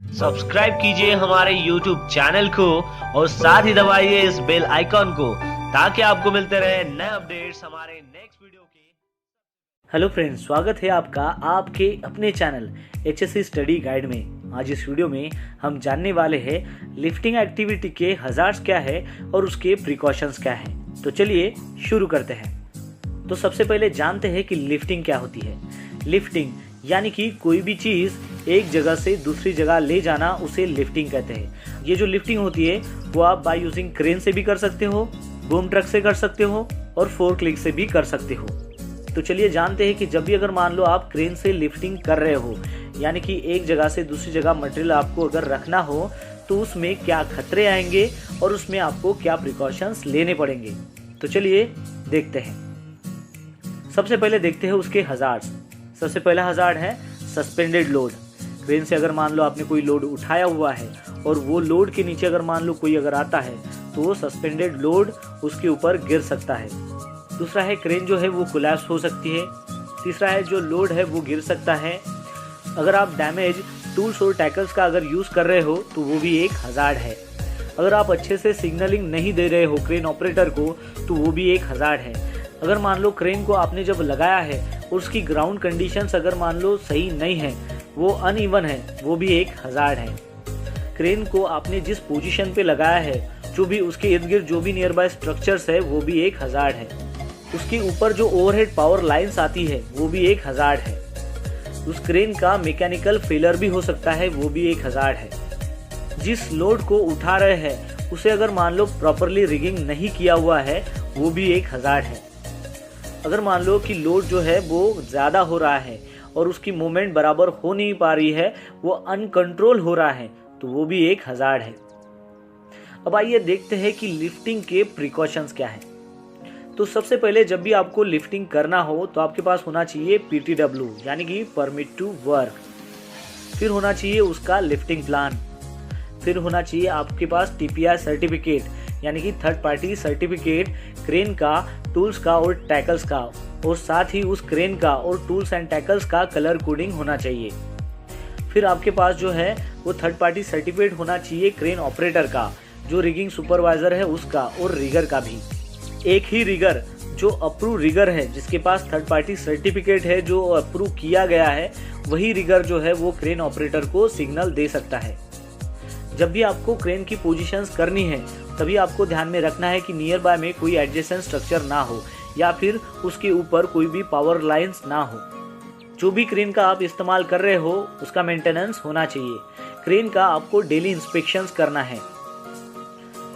Subscribe कीजिए हमारे YouTube channel को और साथ ही दबाइए इस बेल आइकॉन को ताकि आपको मिलते रहे नए अपडेट्स हमारे नेक्स्ट वीडियो के। हेलो फ्रेंड्स, स्वागत है आपका आपके अपने चैनल HSC स्टडी गाइड में। आज इस वीडियो में हम जानने वाले हैं लिफ्टिंग एक्टिविटी के हजार्ड्स क्या है और उसके प्रिकॉशंस क्या है। तो चलिए शुरू करते हैं। तो सबसे पहले जानते हैं कि लिफ्टिंग क्या होती है। लिफ्टिंग यानी कि कोई भी चीज़ एक जगह से दूसरी जगह ले जाना, उसे लिफ्टिंग कहते हैं। ये जो लिफ्टिंग होती है वो आप बाय यूजिंग क्रेन से भी कर सकते हो, बूम ट्रक से कर सकते हो और फोर्कलिफ्ट से भी कर सकते हो। तो चलिए जानते हैं कि जब भी अगर मान लो आप क्रेन से लिफ्टिंग कर रहे हो, यानी कि एक जगह से दूसरी जगह मटेरियल आपको अगर रखना हो, तो उसमें क्या खतरे आएंगे और उसमें आपको क्या प्रिकॉशंस लेने पड़ेंगे। तो चलिए देखते हैं। सबसे पहले देखते हैं उसके हजार्ड्स। सबसे पहला हजार्ड है सस्पेंडेड लोड। क्रेन से अगर मान लो आपने कोई लोड उठाया हुआ है और वो लोड के नीचे अगर मान लो कोई अगर आता है तो वो सस्पेंडेड लोड उसके ऊपर गिर सकता है। दूसरा है क्रेन जो है वो कोलैप्स हो सकती है। तीसरा है जो लोड है वो गिर सकता है। अगर आप डैमेज टूल्स और टैकल्स का अगर यूज़ कर रहे हो तो वो भी एक हजार्ड है। अगर आप अच्छे से सिग्नलिंग नहीं दे रहे हो क्रेन ऑपरेटर को तो वो भी एक हजार्ड है। अगर मान लो क्रेन को आपने जब लगाया है और उसकी ग्राउंड कंडीशंस अगर मान लो सही नहीं है, वो अनइवन है, वो भी एक हजार्ड है। क्रेन को आपने जिस पोजीशन पे लगाया है, जो भी उसके इर्द गिर्द जो भी नियर बाय स्ट्रक्चर्स है, वो भी एक हजार्ड है। उसके ऊपर जो ओवरहेड पावर लाइंस आती है वो भी एक हजार्ड है। उस क्रेन का मैकेनिकल फेलर भी हो सकता है, वो भी एक हजार्ड है। जिस लोड को उठा रहे हैं उसे अगर मान लो प्रॉपरली रिगिंग नहीं किया हुआ है, वो भी एक हजार्ड है। अगर मान लो कि लोड जो है वो ज़्यादा हो रहा है और उसकी मूवमेंट बराबर हो नहीं पा रही है, वो अनकंट्रोल हो रहा है, तो वो भी एक हजार्ड है। अब आइए देखते हैं कि लिफ्टिंग के प्रिकॉशंस क्या है। तो सबसे पहले जब भी आपको लिफ्टिंग करना हो तो आपके पास होना चाहिए PTW यानी कि परमिट टू वर्क। फिर होना चाहिए उसका लिफ्टिंग प्लान। फिर होना चाहिए आपके पास TPI सर्टिफिकेट यानी कि थर्ड पार्टी सर्टिफिकेट क्रेन का, टूल्स का और टैकल्स का, और साथ ही उस क्रेन का और टूल्स एंड टैकल्स का कलर कोडिंग होना चाहिए। फिर आपके पास जो है वो थर्ड पार्टी सर्टिफिकेट होना चाहिए क्रेन ऑपरेटर का, जो रिगिंग सुपरवाइजर है उसका, और रिगर का भी। एक ही रिगर जो अप्रूव रिगर है, जिसके पास थर्ड पार्टी सर्टिफिकेट है, जो अप्रूव किया गया है, वही रिगर जो है वो क्रेन ऑपरेटर को सिग्नल दे सकता है। जब भी आपको क्रेन की पोजीशंस करनी है तभी आपको ध्यान में रखना है कि नियर बाय में कोई एडजेसेंट स्ट्रक्चर ना हो या फिर उसके ऊपर कोई भी पावर लाइंस ना हो। जो भी क्रेन का आप इस्तेमाल कर रहे हो उसका मेंटेनेंस होना चाहिए। क्रेन का आपको डेली इंस्पेक्शंस करना है।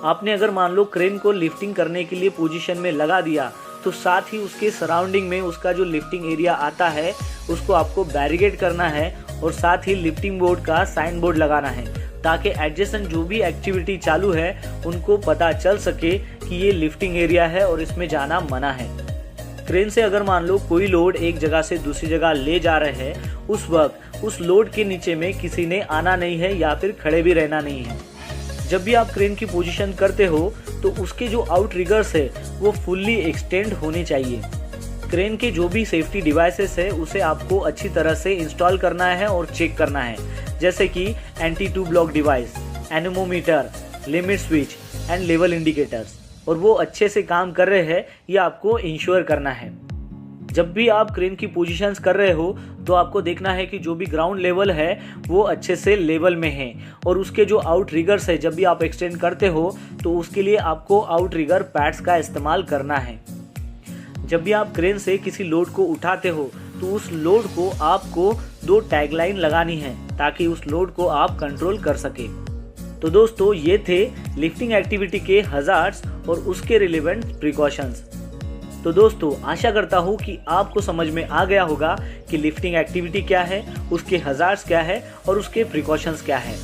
आपने अगर मान लो क्रेन को लिफ्टिंग करने के लिए पोजीशन में लगा दिया तो साथ ही उसके सराउंडिंग में उसका जो लिफ्टिंग एरिया आता है उसको आपको बैरिकेड करना है, और साथ ही लिफ्टिंग बोर्ड का साइन बोर्ड लगाना है ताकि एडजेसेंट जो भी एक्टिविटी चालू है उनको पता चल सके कि ये लिफ्टिंग एरिया है और इसमें जाना मना है। क्रेन से अगर मान लो कोई लोड एक जगह से दूसरी जगह ले जा रहे हैं, उस वक्त उस लोड के नीचे में किसी ने आना नहीं है या फिर खड़े भी रहना नहीं है। जब भी आप क्रेन की पोजीशन करते हो तो उसके जो आउट रिगर्स है वो फुल्ली एक्सटेंड होने चाहिए। क्रेन के जो भी सेफ्टी डिवाइसेस है उसे आपको अच्छी तरह से इंस्टॉल करना है और चेक करना है, जैसे कि anti two block device, anemometer, limit switch and level indicators, और वो अच्छे से काम कर रहे हैं ये आपको इंश्योर करना है। जब भी आप क्रेन की पोजीशंस कर रहे हो तो आपको देखना है कि जो भी ग्राउंड लेवल है वो अच्छे से लेवल में है, और उसके जो आउट रिगर्स है जब भी आप एक्सटेंड करते हो तो उसके लिए आपको आउट रिगर पैड्स का इस्तेमाल करना है। जब भी आप क्रेन से किसी लोड को उठाते हो तो उस लोड को आपको 2 टैगलाइन लगानी है ताकि उस लोड को आप कंट्रोल कर सके। तो दोस्तों ये थे लिफ्टिंग एक्टिविटी के हजार्ड्स और उसके रिलेवेंट प्रिकॉशंस। तो दोस्तों आशा करता हूँ कि आपको समझ में आ गया होगा कि लिफ्टिंग एक्टिविटी क्या है, उसके हजार्ड्स क्या है और उसके प्रिकॉशंस क्या है।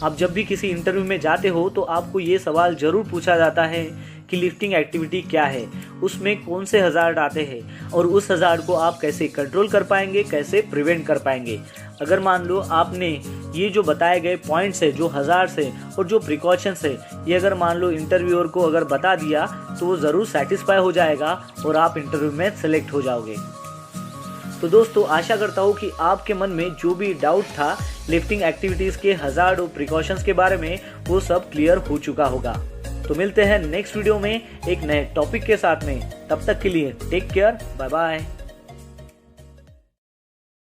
आप जब भी किसी इंटरव्यू में जाते हो तो आपको ये सवाल जरूर पूछा जाता है कि लिफ्टिंग एक्टिविटी क्या है, उसमें कौन से हजार्ड आते हैं और उस हजार्ड को आप कैसे कंट्रोल कर पाएंगे, कैसे प्रिवेंट कर पाएंगे। अगर मान लो आपने ये जो बताए गए पॉइंट्स है, जो हजार्ड्स है और जो प्रिकॉशंस है, ये अगर मान लो इंटरव्यूअर को अगर बता दिया तो वो ज़रूर सेटिस्फाई हो जाएगा और आप इंटरव्यू में सेलेक्ट हो जाओगे। तो दोस्तों आशा करता हूँ कि आपके मन में जो भी डाउट था लिफ्टिंग एक्टिविटीज़ के हज़ार्ड और प्रिकॉशंस के बारे में वो सब क्लियर हो चुका होगा। तो मिलते हैं नेक्स्ट वीडियो में एक नए टॉपिक के साथ में। तब तक के लिए टेक केयर, बाय बाय।